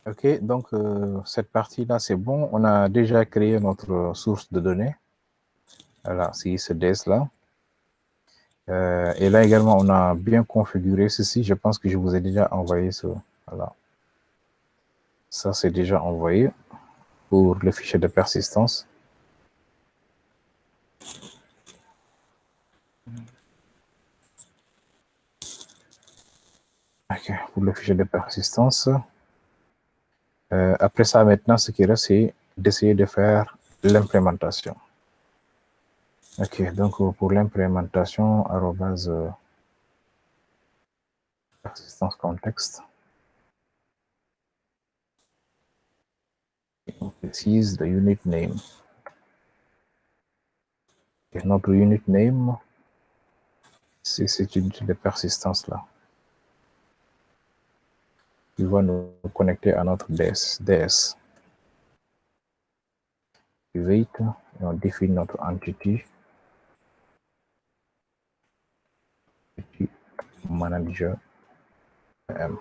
OK, donc cette partie-là, c'est bon. On a déjà créé notre source de données. Voilà, c'est ce DS-là. Et là également, on a bien configuré ceci. Je pense que je vous ai déjà envoyé ce. Voilà. Ça, c'est déjà envoyé pour le fichier de persistance. OK, pour le fichier de persistance. Après ça, maintenant, ce qui reste, c'est d'essayer de faire l'implémentation. OK, donc pour l'implémentation, arrobase persistance contexte. On précise the unit name. Et notre unit name, c'est cette unité de persistance là, qui va nous connecter à notre DS. Wait, et on définit notre entity manager M.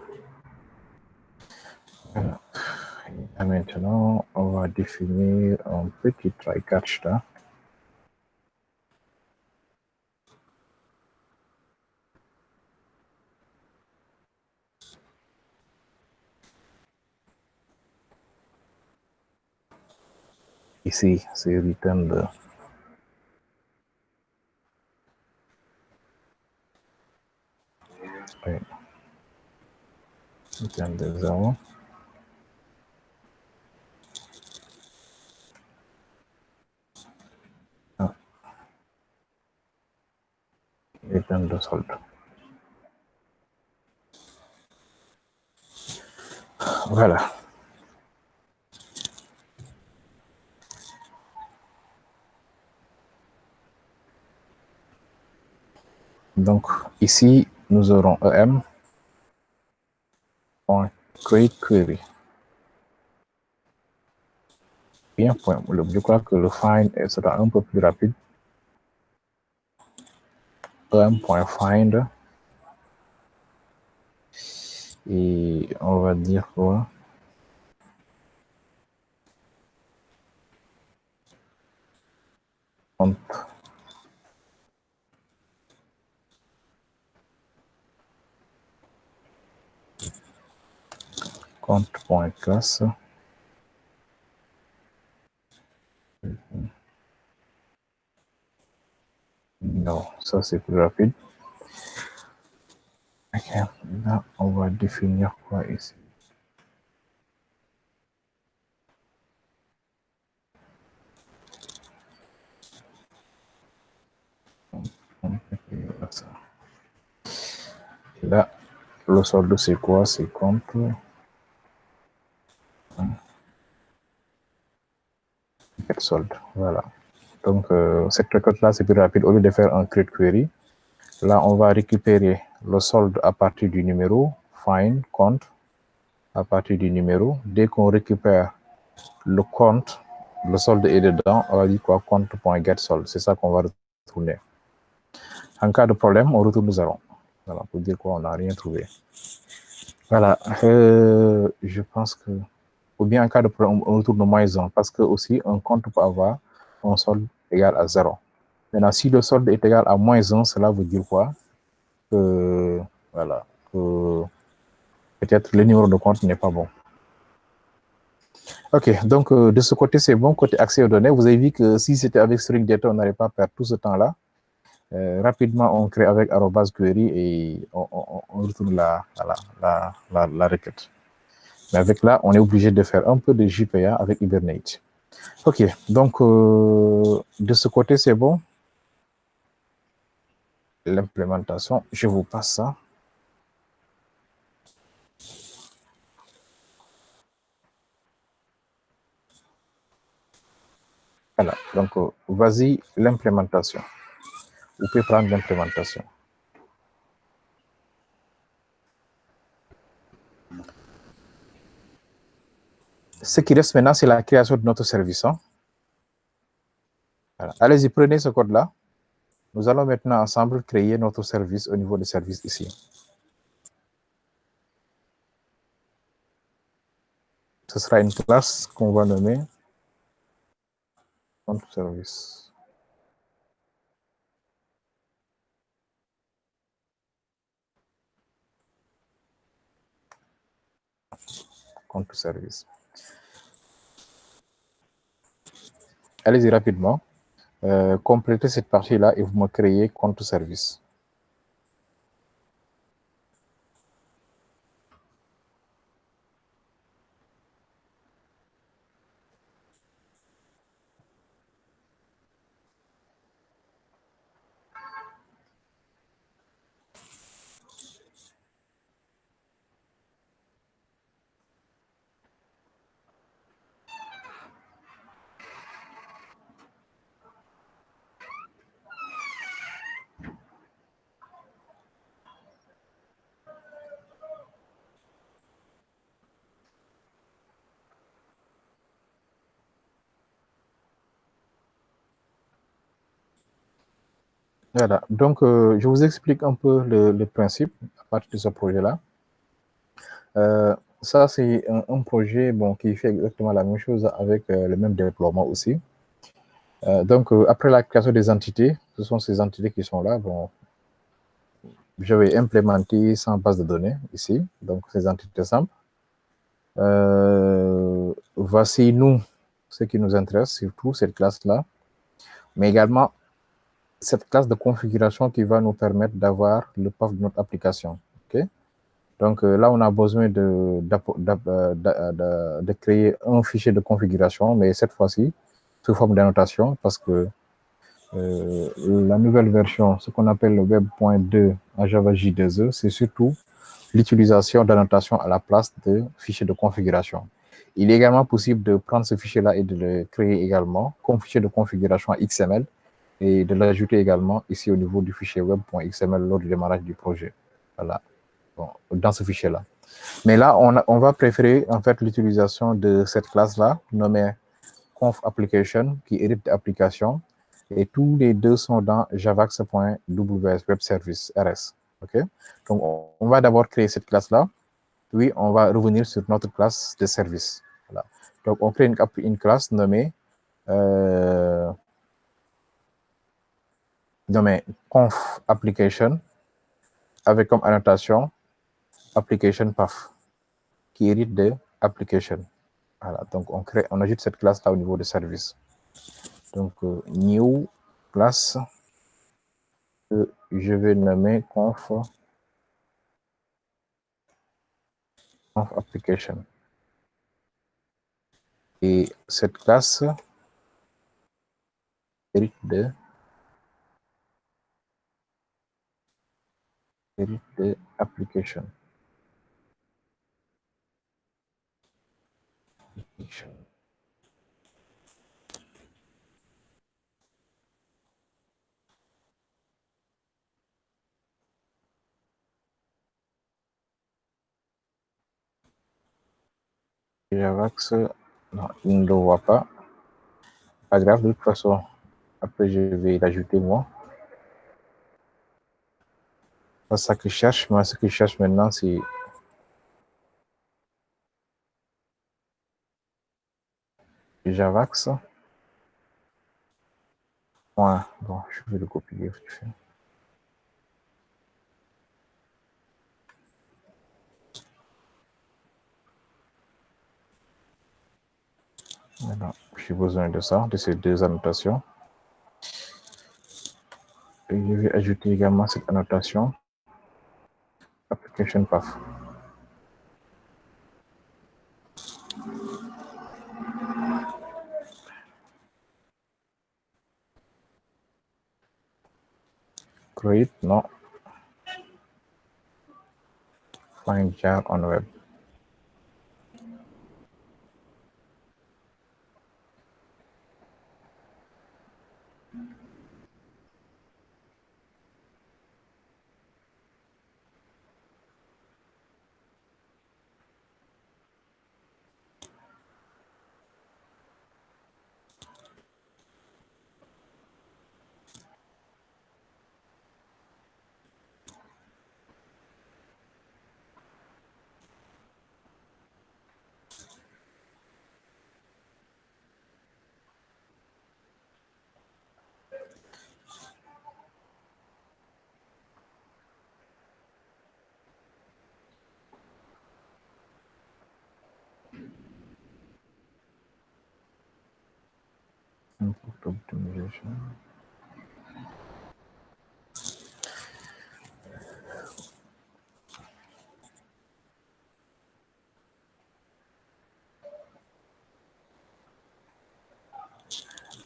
Et maintenant, on va définir un petit try catch là. Ici, c'est return de return de 0. Return de solde. Voilà. Donc, ici, nous aurons em.create query. Bien, je crois que le find sera un peu plus rapide. em.find. Et on va dire quoi? Compte.classe. Non, ça c'est plus rapide. Ok, là on va définir quoi ici? Là, le solde c'est quoi? C'est compte. Solde, voilà. Donc cette requête-là c'est plus rapide. Au lieu de faire un create query, là on va récupérer le solde à partir du numéro, find, compte, à partir du numéro. Dès qu'on récupère le compte, le solde est dedans, on va dire quoi? Compte.getSolde, c'est ça qu'on va retourner. En cas de problème, on retourne 0. Voilà, pour dire quoi, on n'a rien trouvé. Voilà, je pense que, ou bien en cas de problème, on retourne moins 1, parce que aussi, un compte peut avoir un solde égal à 0. Maintenant, si le solde est égal à moins 1, cela veut dire quoi? Que, voilà, que peut-être le numéro de compte n'est pas bon. Ok, donc de ce côté, c'est bon. Côté accès aux données, vous avez vu que si c'était avec string data, on n'allait pas perdre tout ce temps-là. Rapidement, on crée avec arrobase query et on retourne la requête. Mais avec là, on est obligé de faire un peu de JPA avec Hibernate. Ok, donc de ce côté, c'est bon. L'implémentation, je vous passe ça. Voilà, donc vas-y, l'implémentation. Vous pouvez prendre l'implémentation. Ce qui reste maintenant, c'est la création de notre service. Hein. Voilà. Allez-y, prenez ce code-là. Nous allons maintenant ensemble créer notre service au niveau du service ici. ce sera une classe qu'on va nommer compte service. Compte service. Allez-y rapidement. Complétez cette partie-là et vous me créez compte service. Voilà, donc je vous explique un peu le principe à partir de ce projet-là. Ça, c'est un projet bon, qui fait exactement la même chose avec le même déploiement aussi. Donc, après la création des entités, ce sont ces entités qui sont là. Bon, je vais implémenter 100 bases de données ici, donc ces entités simples. Voici nous, ce qui nous intéresse, surtout cette classe-là, mais également cette classe de configuration qui va nous permettre d'avoir le path de notre application. Okay? Donc là, on a besoin de créer un fichier de configuration, mais cette fois-ci, sous forme d'annotation, parce que la nouvelle version, ce qu'on appelle le Web.2 à Java J2E, c'est surtout l'utilisation d'annotation à la place de fichiers de configuration. Il est également possible de prendre ce fichier-là et de le créer également comme fichier de configuration XML et de l'ajouter également ici au niveau du fichier web.xml lors du démarrage du projet. Voilà, bon, dans ce fichier-là. Mais là, on va préférer en fait l'utilisation de cette classe-là, nommée conf application, qui hérite d'application, et tous les deux sont dans javax.ws web service RS. OK? Donc, on va d'abord créer cette classe-là, puis on va revenir sur notre classe de service. Voilà. Donc, on crée une classe nommée conf application avec comme annotation application path qui hérite de application. Voilà, donc on ajoute cette classe là au niveau de service. Donc new classe que je vais nommer conf application. Et cette classe hérite de application. Javax, non, il ne le voit pas. Pas grave, de toute façon, après je vais l'ajouter moi. C'est ça que je cherche. Moi, ce que je cherche maintenant, c'est Javax. Ouais, bon, je vais le copier. Maintenant, j'ai besoin de ça, de ces deux annotations. Et je vais ajouter également cette annotation application path. Create, non. Find jar on web.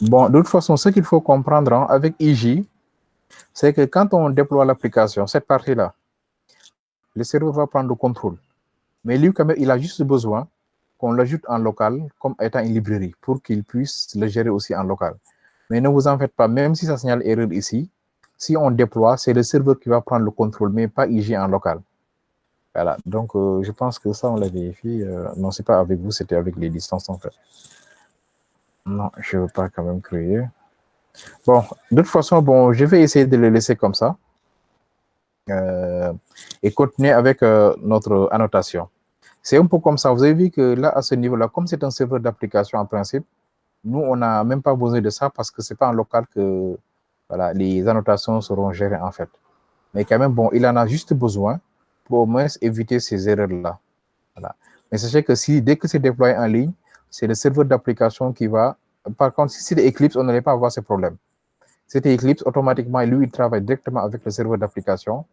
Bon, de toute façon, ce qu'il faut comprendre avec IJ, c'est que quand on déploie l'application, cette partie-là, le serveur va prendre le contrôle. Mais lui, quand même, il a juste besoin qu'on l'ajoute en local comme étant une librairie pour qu'il puisse le gérer aussi en local. Mais ne vous en faites pas, même si ça signale erreur ici, si on déploie, c'est le serveur qui va prendre le contrôle, mais pas IJ en local. Voilà, donc je pense que ça, on l'a vérifié. Non, c'est pas avec vous, c'était avec les distances en fait. Non, je ne veux pas quand même créer. Bon, de toute façon, bon, je vais essayer de le laisser comme ça et continuer avec notre annotation. C'est un peu comme ça. Vous avez vu que là, à ce niveau-là, comme c'est un serveur d'application en principe, nous, on n'a même pas besoin de ça parce que c'est pas en local que voilà, les annotations seront gérées en fait. Mais quand même, bon, il en a juste besoin pour au moins éviter ces erreurs-là. Voilà. Mais sachez que si, dès que c'est déployé en ligne, c'est le serveur d'application qui va... Par contre, si c'est Eclipse, on n'allait pas avoir ces problèmes. C'était Eclipse, automatiquement, lui, il travaille directement avec le serveur d'application.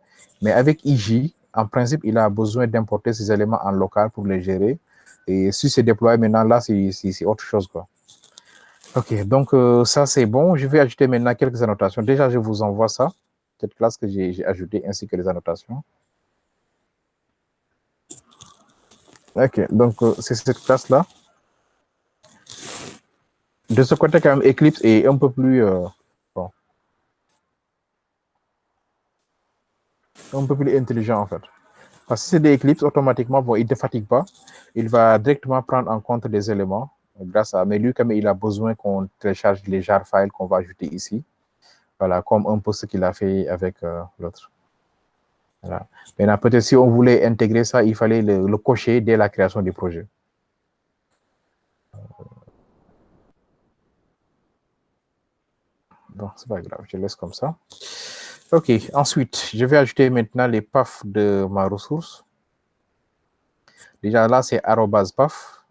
Mais avec IJ, en principe, il a besoin d'importer ces éléments en local pour les gérer. Et si c'est déployé maintenant, là, c'est autre chose, quoi. OK, donc ça, c'est bon. Je vais ajouter maintenant quelques annotations. Déjà, je vous envoie ça, cette classe que j'ai ajoutée, ainsi que les annotations. OK, donc c'est cette classe-là. De ce côté, quand même, Eclipse est un peu plus... bon, un peu plus intelligent, en fait. Parce que si c'est des Eclipse, automatiquement, bon, il ne te fatigue pas. Il va directement prendre en compte les éléments grâce à... Mais lui, comme il a besoin qu'on télécharge les jar files qu'on va ajouter ici. Voilà, comme un peu ce qu'il a fait avec l'autre. Voilà. Maintenant, peut-être si on voulait intégrer ça, il fallait le cocher dès la création du projet. Bon, c'est pas grave, je laisse comme ça. OK, ensuite, je vais ajouter maintenant les paths de ma ressource. Déjà là, c'est @path.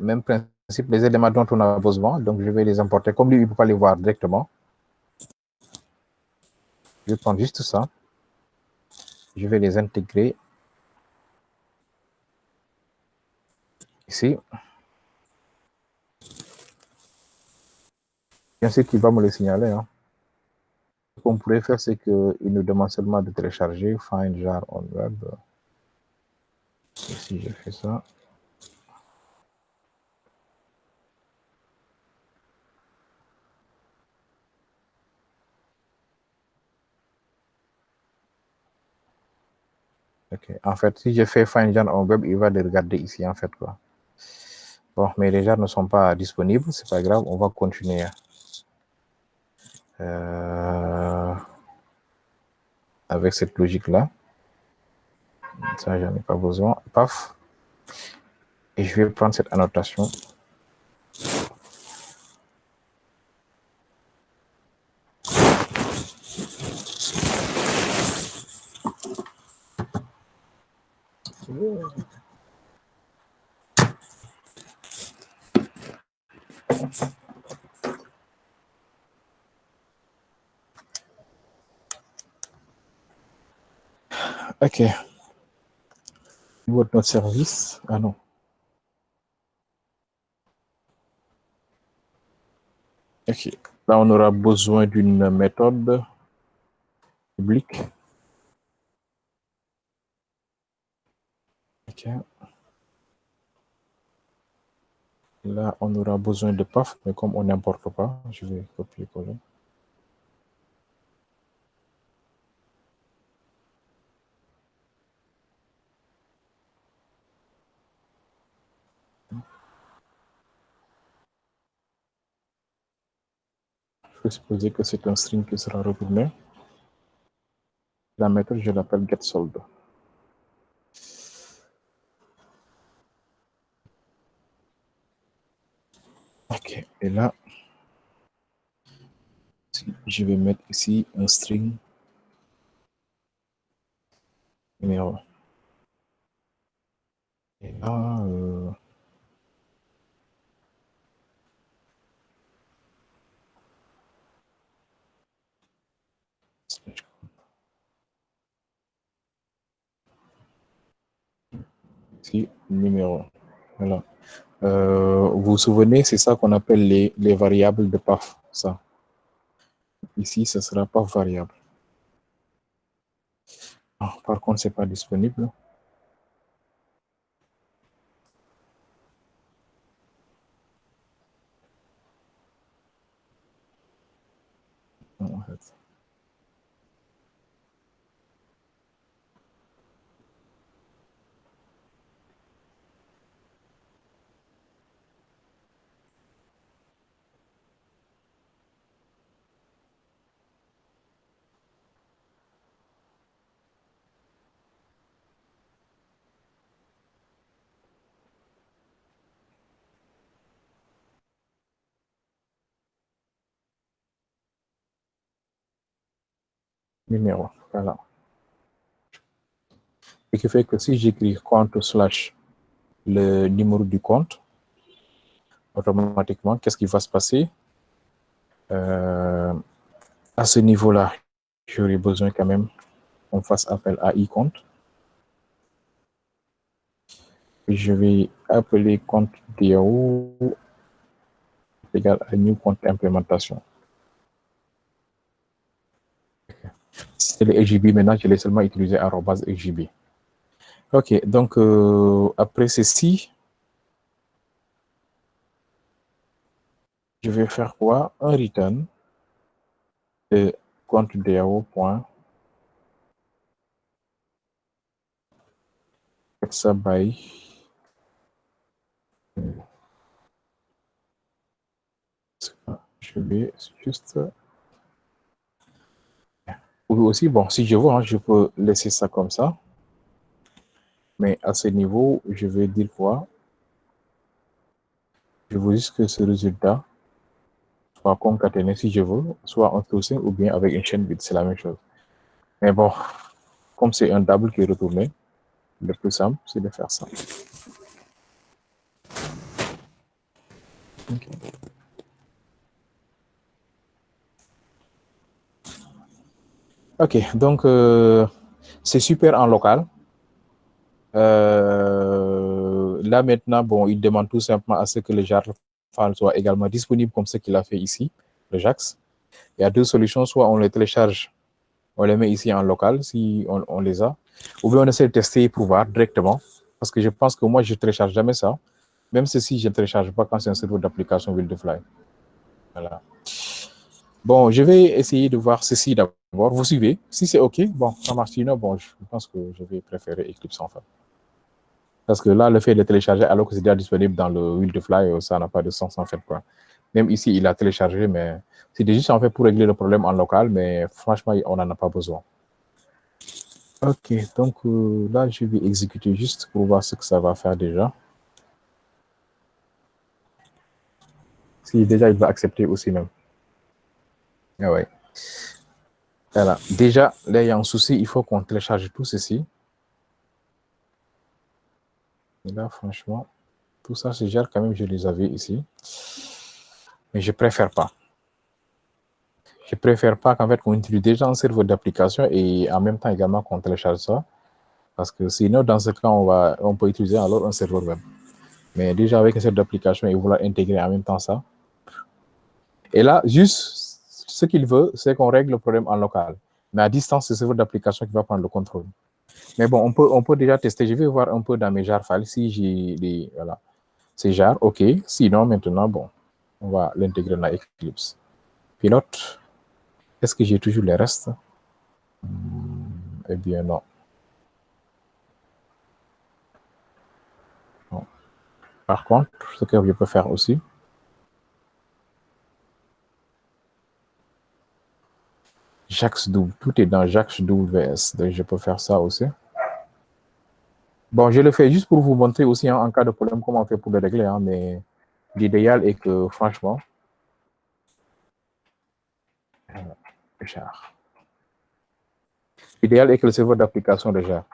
Même principe, les éléments dont on a besoin, donc je vais les importer. Comme lui, il ne peut pas les voir directement. Je vais prendre juste ça. Je vais les intégrer ici. Bien sûr qu'il va me le signaler. Hein. Ce qu'on pourrait faire, c'est qu'il nous demande seulement de télécharger Find Jar on Web. Ici, je fais ça. Ok. En fait, si je fais Find Jar on Web, il va les regarder ici, en fait, quoi. Bon, mais les jars ne sont pas disponibles, c'est pas grave, on va continuer. Avec cette logique-là. Ça, j'en ai pas besoin. Paf. Et je vais prendre cette annotation. OK. Niveau de notre service. Ah non. OK. Là, on aura besoin d'une méthode publique. OK. Là, on aura besoin de PAF, mais comme on n'importe pas, je vais copier-coller. Je vais supposer que c'est un string qui sera retourné. La méthode, je l'appelle getSold. OK. Et là, je vais mettre ici un string numéro. Et là, Ici, numéro. Voilà. Vous vous souvenez, c'est ça qu'on appelle les variables de PAF. Ça. Ici, ce sera PAF variable. Ah, par contre, c'est pas disponible. En fait. Numéro. Voilà. Ce qui fait que si j'écris compte slash le numéro du compte, automatiquement, qu'est-ce qui va se passer? À ce niveau-là, j'aurais besoin quand même qu'on fasse appel à iCompte. Je vais appeler compte DAO égal à new compte implémentation. Si c'est le LGB, maintenant, je l'ai seulement utilisé @LGB. OK, donc après ceci, je vais faire quoi? Un return de compte DAO point ça by je vais juste ou aussi bon si je veux hein, je peux laisser ça comme ça, mais à ce niveau je vais dire quoi? Je veux juste que ce résultat soit concaténé si je veux, soit en sourcing ou bien avec une chaîne bit, c'est la même chose. Mais bon, comme c'est un double qui est retourné, le plus simple c'est de faire ça. Okay. Ok, donc c'est super en local. Là maintenant, bon, il demande tout simplement à ce que le jar file soit également disponible comme ce qu'il a fait ici, le JAX. Il y a deux solutions, soit on les télécharge, on les met ici en local si on les a, ou bien on essaie de tester pour voir directement, parce que je pense que moi je ne télécharge jamais ça, même si je ne télécharge pas quand c'est un serveur d'application Wildfly. Voilà. Bon, je vais essayer de voir ceci d'abord. Vous suivez? Si c'est OK, bon, ça marche. Sinon, bon, je pense que je vais préférer Eclipse en fait. Parce que là, le fait de télécharger alors que c'est déjà disponible dans le Wildfly, ça n'a pas de sens en fait, quoi. Même ici, il a téléchargé, mais c'est juste en fait pour régler le problème en local, mais franchement, on n'en a pas besoin. OK, donc là, je vais exécuter juste pour voir ce que ça va faire déjà. Si déjà, il va accepter aussi même. Ah ouais. Voilà. Déjà, là, il y a un souci, il faut qu'on télécharge tout ceci. Et là, franchement, tout ça se gère quand même, je les avais ici. Mais je préfère pas. Je préfère pas qu'en fait, qu'on utilise déjà un serveur d'application et en même temps également qu'on télécharge ça. Parce que sinon, dans ce cas, on peut utiliser alors un serveur web. Mais déjà avec un serveur d'application et vouloir intégrer en même temps ça. Et là, juste ce qu'il veut, c'est qu'on règle le problème en local. Mais à distance, c'est le serveur d'application qui va prendre le contrôle. Mais bon, on peut déjà tester. Je vais voir un peu dans mes jar files si j'ai des. Voilà. Ces jars, OK. Sinon, maintenant, bon, on va l'intégrer dans Eclipse. Pilote. Est-ce que j'ai toujours les restes? Eh bien, non. Non. Par contre, ce que je peux faire aussi, JAX double, tout est dans JAX WS, donc je peux faire ça aussi. Bon, je le fais juste pour vous montrer aussi hein, en cas de problème comment on fait pour le régler, hein, mais l'idéal est que franchement, l'idéal est que le serveur d'application déjà,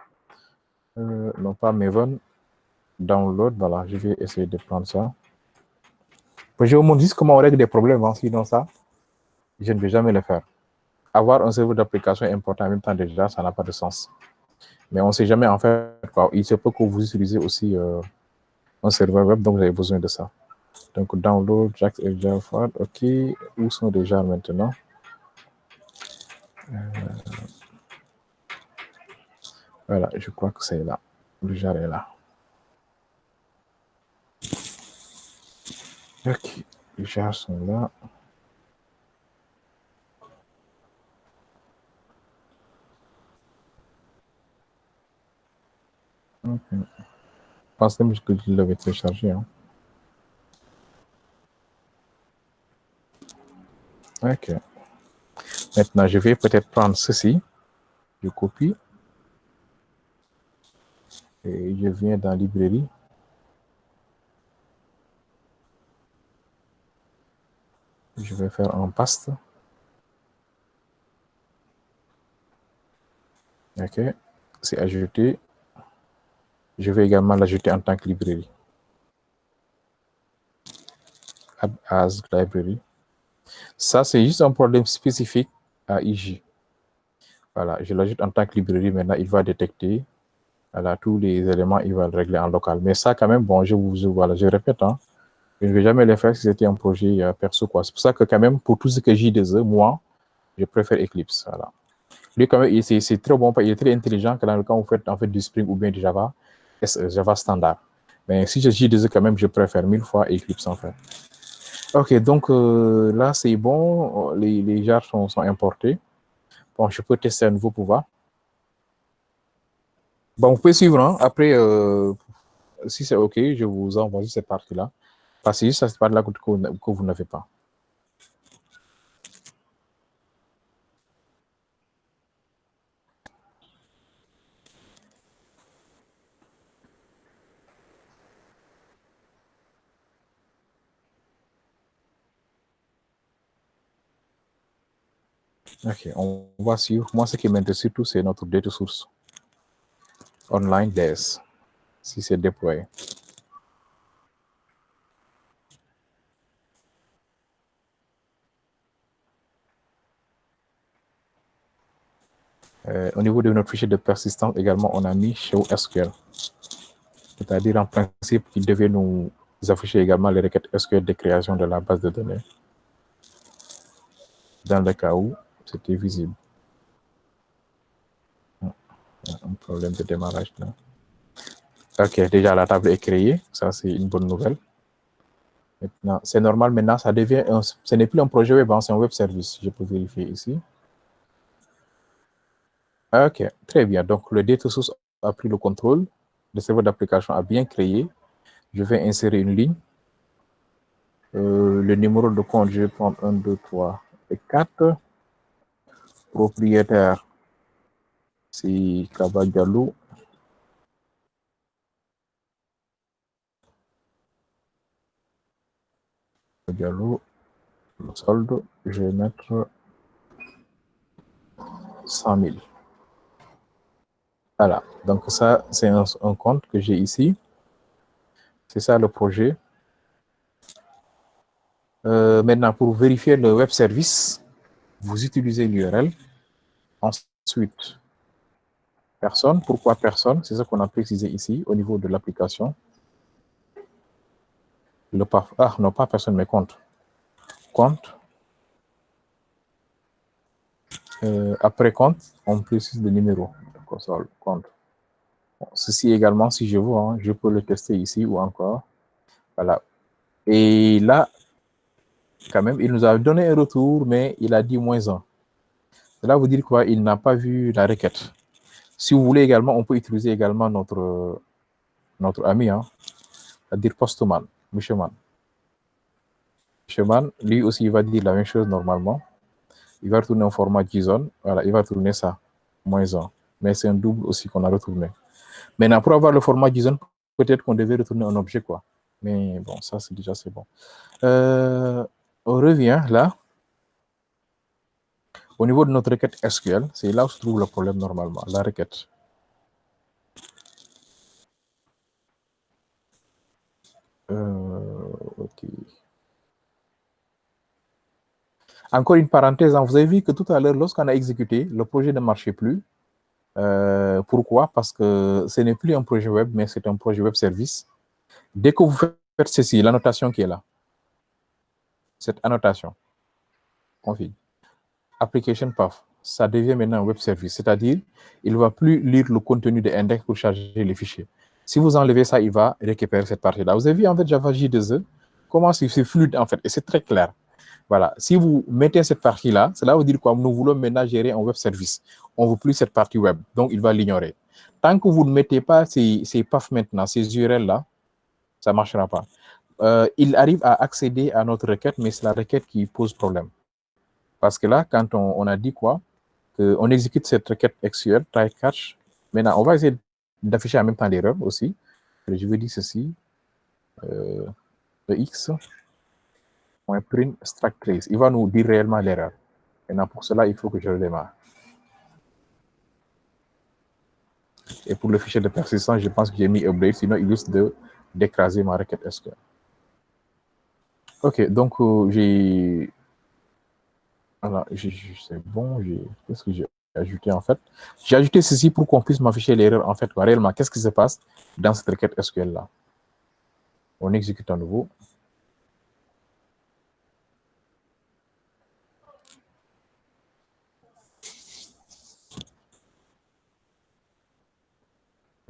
non pas Maven, download, voilà, je vais essayer de prendre ça. Je vous montre juste comment on règle des problèmes, hein, sinon ça, je ne vais jamais le faire. avoir un serveur d'application important en même temps, déjà, ça n'a pas de sens. Mais on ne sait jamais, en fait, quoi. Il se peut que vous utilisez aussi un serveur web, donc vous avez besoin de ça. Donc, download, Jax et Java, OK. Où sont les jars maintenant? Voilà, je crois que c'est là. Le jar est là. OK. Les jars sont là. Okay. Je pense même que je l'avais téléchargé. Hein. OK. Maintenant, je vais peut-être prendre ceci. Je copie. Et je viens dans librairie. Je vais faire un paste. OK. C'est ajouté. Je vais également l'ajouter en tant que librairie. Add as library. Ça, c'est juste un problème spécifique à IJ. Voilà, je l'ajoute en tant que librairie. Maintenant, il va détecter voilà, tous les éléments, il va le régler en local. Mais ça, quand même, bon, voilà, je répète, hein, je ne vais jamais le faire si c'était un projet perso. Quoi. C'est pour ça que quand même, pour tout ce que J2E, moi, je préfère Eclipse. Voilà. Lui, quand même, c'est très bon, il est très intelligent quand vous faites en fait du Spring ou bien du Java, Java standard. Mais si je J2E, quand même, je préfère 1000 fois Eclipse en fait. Ok, donc là, c'est bon. Les jars sont importés. Bon, je peux tester un nouveau pouvoir. Bon, vous pouvez suivre. Hein. Après, si c'est OK, je vous envoie cette partie-là. Parce que juste cette partie-là que vous n'avez pas. OK, on va suivre. Moi, ce qui m'intéresse surtout, c'est notre data source. Online DS. Si c'est déployé. Au niveau de notre fichier de persistance également, on a mis show SQL. C'est-à-dire, en principe, qu'il devait nous afficher également les requêtes SQL de création de la base de données. Dans le cas où c'était visible. Un problème de démarrage là. Ok, déjà la table est créée, ça c'est une bonne nouvelle. Maintenant, c'est normal, maintenant ça devient ce n'est plus un projet web, c'est un web service. Je peux vérifier ici. Ok, très bien. Donc le data source a pris le contrôle, le serveur d'application a bien créé. Je vais insérer une ligne. Le numéro de compte, je vais prendre 1, 2, 3 et 4. Propriétaire, c'est Kabadialou. Diallo, le solde, je vais mettre 100 000. Voilà, donc ça, c'est un compte que j'ai ici. C'est ça le projet. Maintenant, pour vérifier le web service, vous utilisez l'URL. Ensuite, personne. Pourquoi personne? C'est ce qu'on a précisé ici au niveau de l'application. Ah, non, pas personne, mais compte. Compte. Après compte, on précise le numéro. Compte. Bon, ceci également, si je veux, hein, je peux le tester ici ou encore. Voilà. Et là, quand même, il nous a donné un retour, mais il a dit -1. Cela veut dire quoi? Il n'a pas vu la requête. Si vous voulez également, on peut utiliser également notre ami, hein, c'est-à-dire Postman, Micheman. Micheman, lui aussi, il va dire la même chose normalement. Il va retourner en format JSON. Voilà, il va tourner ça, -1. Mais c'est un double aussi qu'on a retourné. Maintenant, pour avoir le format JSON, peut-être qu'on devait retourner un objet, quoi. Mais bon, ça, c'est déjà, c'est bon. On revient là. Au niveau de notre requête SQL, c'est là où se trouve le problème normalement, la requête. OK. Encore une parenthèse, hein, vous avez vu que tout à l'heure, lorsqu'on a exécuté, le projet ne marchait plus. Pourquoi? Parce que ce n'est plus un projet web, mais c'est un projet web service. Dès que vous faites ceci, l'annotation qui est là, cette annotation, config, application path, ça devient maintenant un web service, c'est-à-dire il ne va plus lire le contenu de index pour charger les fichiers. Si vous enlevez ça, il va récupérer cette partie-là. Vous avez vu en fait Java J2E, comment c'est fluide en fait, et c'est très clair. Voilà, si vous mettez cette partie-là, cela veut dire quoi? Nous voulons maintenant gérer un web service. On ne veut plus cette partie web, donc il va l'ignorer. Tant que vous ne mettez pas ces paths maintenant, ces URL-là, ça ne marchera pas. Il arrive à accéder à notre requête, mais c'est la requête qui pose problème. Parce que là, quand on a dit quoi? On exécute cette requête SQL, try catch. Maintenant, on va essayer d'afficher en même temps l'erreur aussi. Je vais dire ceci. Le X, print struct trace. Il va nous dire réellement l'erreur. Maintenant, pour cela, il faut que je redémarre. Et pour le fichier de persistance, je pense que j'ai mis update, sinon il risque d'écraser ma requête SQL. Ok, donc j'ai... Voilà, c'est bon, qu'est-ce que j'ai ajouté en fait? J'ai ajouté ceci pour qu'on puisse m'afficher l'erreur en fait. Réellement, qu'est-ce qui se passe dans cette requête SQL là? On exécute à nouveau.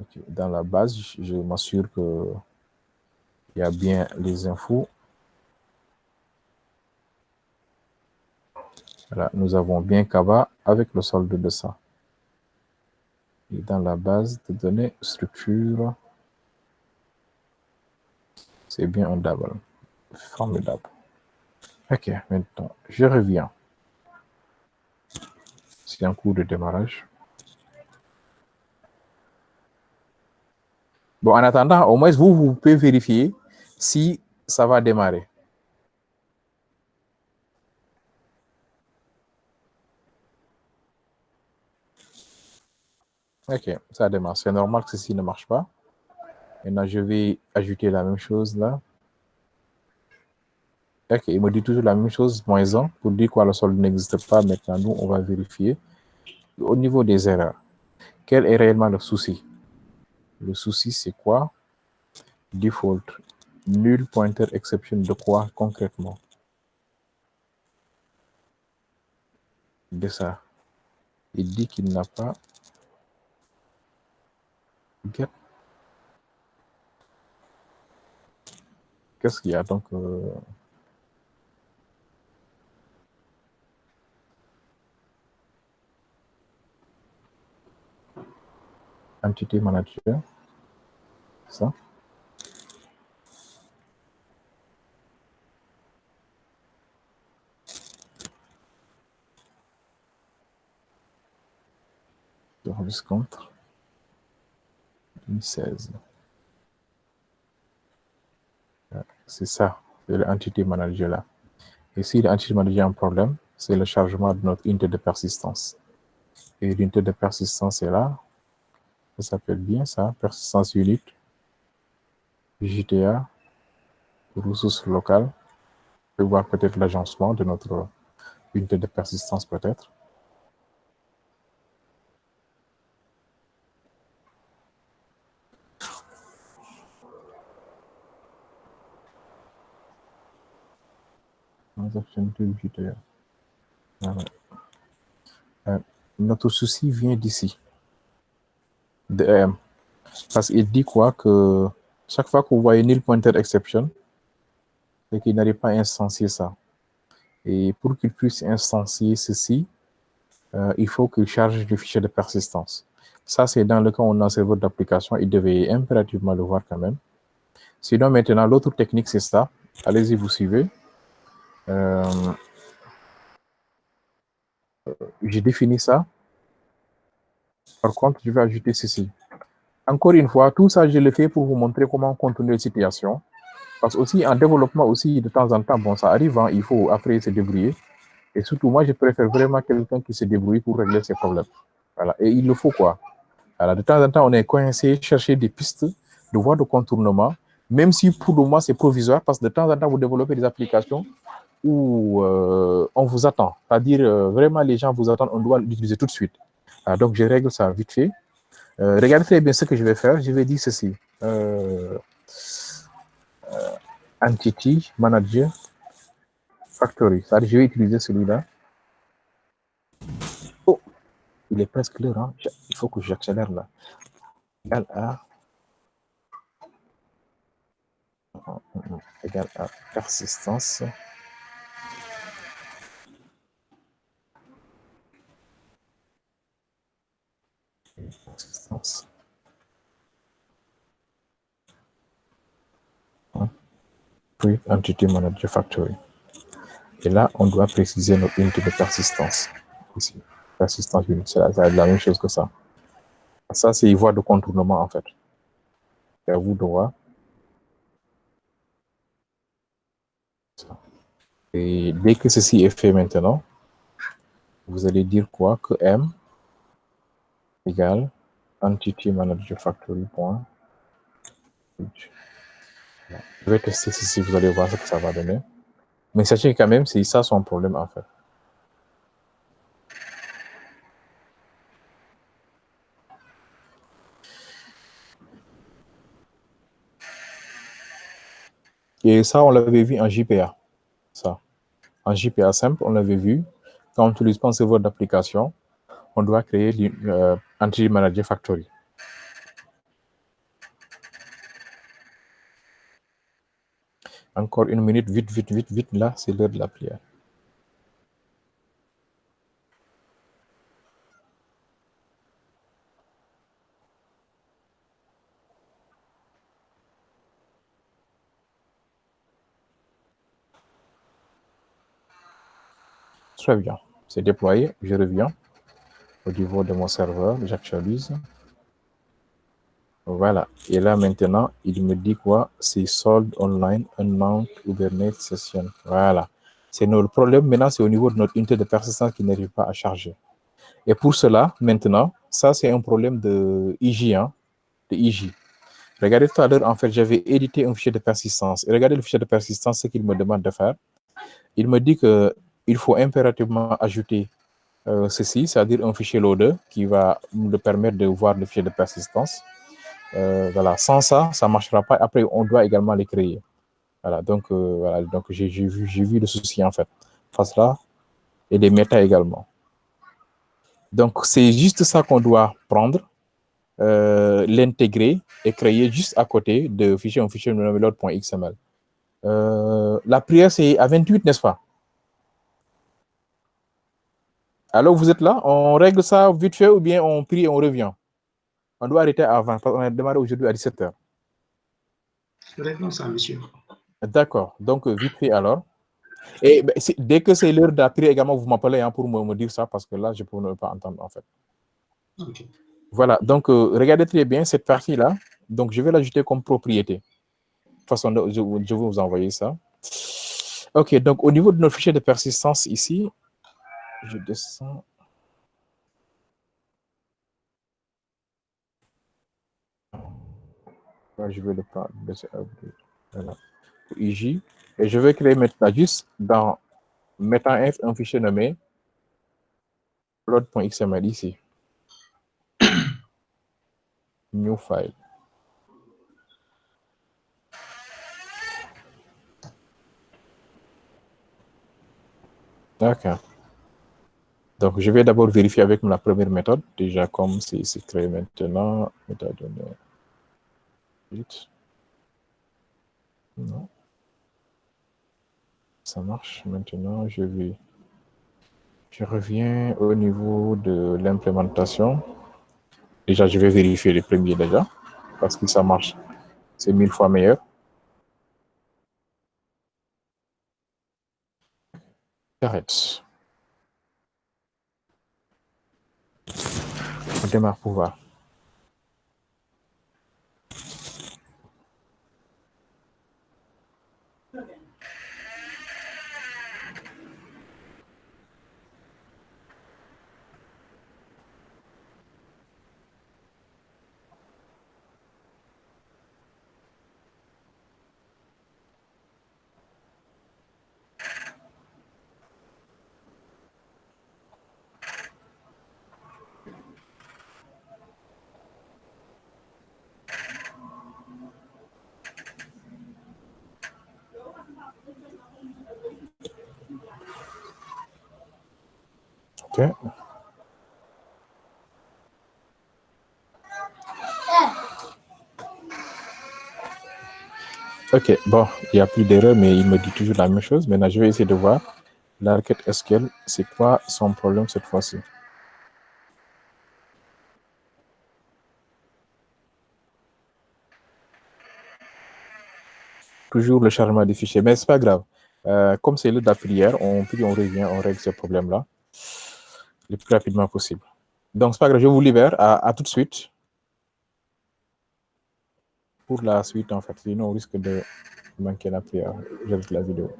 Okay. Dans la base, je m'assure que il y a bien les infos. Voilà, nous avons bien Kava avec le solde de ça. Et dans la base de données structure, c'est bien un double. Formidable. Ok, maintenant, je reviens. C'est un cours de démarrage. Bon, en attendant, au moins, vous pouvez vérifier si ça va démarrer. Ok, ça démarre. C'est normal que ceci ne marche pas. Maintenant, je vais ajouter la même chose là. Ok, il me dit toujours la même chose, -1, pour dire quoi, le solde n'existe pas. Maintenant, nous, on va vérifier. Au niveau des erreurs, quel est réellement le souci? Le souci, c'est quoi? Default, null pointer exception de quoi concrètement? De ça. Il dit qu'il n'a pas get. Qu'est-ce qu'il y a donc Entity Manager, ça. Service contre 2016. C'est ça, c'est l'Entity Manager là. Et si l'Entity Manager a un problème, c'est le chargement de notre unité de persistance. Et l'unité de persistance est là. Ça s'appelle bien ça, persistance unit, JTA, ressources locales. On peut voir peut-être l'agencement de notre unité de persistance peut-être. JTA. Notre souci vient d'ici, de EM. Parce qu'il dit quoi? Que chaque fois que vous voyez null pointer exception, c'est qu'il n'arrive pas à instancier ça. Et pour qu'il puisse instancier ceci, il faut qu'il charge du fichier de persistance. Ça, c'est dans le cas où on a un serveur d'application, il devait impérativement le voir quand même. Sinon, maintenant, l'autre technique, c'est ça. Allez-y, vous suivez. J'ai défini ça. Par contre, je vais ajouter ceci. Encore une fois, tout ça, je le fais pour vous montrer comment contourner la situation. Parce que aussi, en développement, aussi, de temps en temps, bon, ça arrive, hein, il faut après se débrouiller. Et surtout, moi, je préfère vraiment quelqu'un qui se débrouille pour régler ses problèmes. Voilà. Et il le faut, quoi. Voilà. De temps en temps, on est coincé, chercher des pistes de voies de contournement, même si pour le moment, c'est provisoire, parce que de temps en temps, vous développez des applications, où on vous attend. C'est-à-dire, vraiment, les gens vous attendent, on doit l'utiliser tout de suite. Donc, je règle ça vite fait. Regardez très bien ce que je vais faire. Je vais dire ceci. Entity Manager Factory. C'est-à-dire, je vais utiliser celui-là. Oh, il est presque l'heure. Hein? Il faut que j'accélère là. Égal à égal à persistance. Persistance. Puis Entity Manager Factory. Et là, on doit préciser notre unité de persistance. Ici, persistance unit, c'est la même chose que ça. Ça, c'est une voie de contournement, en fait. Et à vous de voir. Et dès que ceci est fait maintenant, vous allez dire quoi? Que M égale Entity Manager Factory. Je vais tester ceci, vous allez voir ce que ça va donner. Mais sachez quand même, c'est ça son problème, en fait. Et ça, on l'avait vu en JPA. Ça. En JPA simple, on l'avait vu. Quand on utilise un serveur d'application, on doit créer Entity Manager Factory. Encore une minute, vite, vite, vite, vite. Là, c'est l'heure de la prière. Très bien. C'est déployé. Je reviens au niveau de mon serveur. J'actualise. Voilà. Et là, maintenant, il me dit quoi? C'est solde online, unknown Kubernetes session. Voilà. C'est notre problème. Maintenant, c'est au niveau de notre unité de persistance qui n'arrive pas à charger. Et pour cela, maintenant, ça, c'est un problème de IJ. Hein, de IJ. Regardez tout à l'heure, en fait, j'avais édité un fichier de persistance. Et regardez le fichier de persistance, ce qu'il me demande de faire. Il me dit qu'il faut impérativement ajouter ceci, c'est-à-dire un fichier loader qui va me permettre de voir le fichier de persistance. Voilà. Sans ça, ça ne marchera pas. Après, on doit également les créer. Voilà. Donc, j'ai vu le souci, en fait. Face là, et des méta également. Donc, c'est juste ça qu'on doit prendre, l'intégrer et créer juste à côté de un fichier load.xml. La prière, c'est à 28, n'est-ce pas? Alors, vous êtes là? On règle ça vite fait ou bien on prie et on revient? On doit arrêter avant, parce qu'on a démarré aujourd'hui à 17h. Réglons ça, monsieur. D'accord. Donc, vite fait alors. Et ben, dès que c'est l'heure de la prière également, vous m'appelez hein, pour me dire ça, parce que là, je peux ne pas entendre, en fait. Okay. Voilà. Donc, regardez très bien cette partie-là. Donc, je vais l'ajouter comme propriété. De toute façon, je vais vous envoyer ça. OK. Donc, au niveau de notre fichier de persistance ici, je descends. Je vais le prendre. Voilà. IJ. Et je vais créer maintenant juste dans mettant F un fichier nommé load.xml ici. New file. D'accord. Donc, je vais d'abord vérifier avec la première méthode. Déjà, comme c'est créé maintenant, méthode vite. Non. Ça marche. Maintenant, je reviens au niveau de l'implémentation. Déjà, je vais vérifier les premiers déjà, parce que ça marche. C'est 1000 fois meilleur. J'arrête. On démarre pour voir. Ok. Ok, bon, il n'y a plus d'erreur, mais il me dit toujours la même chose. Maintenant, je vais essayer de voir la requête SQL, c'est quoi son problème cette fois-ci. Toujours le chargement des fichiers, mais c'est pas grave. Comme c'est l'heure de la prière, on revient, on règle ce problème-là le plus rapidement possible. Donc, c'est pas grave, je vous libère. À tout de suite. Pour la suite, en fait, sinon on risque de manquer la prière. J'arrête la vidéo.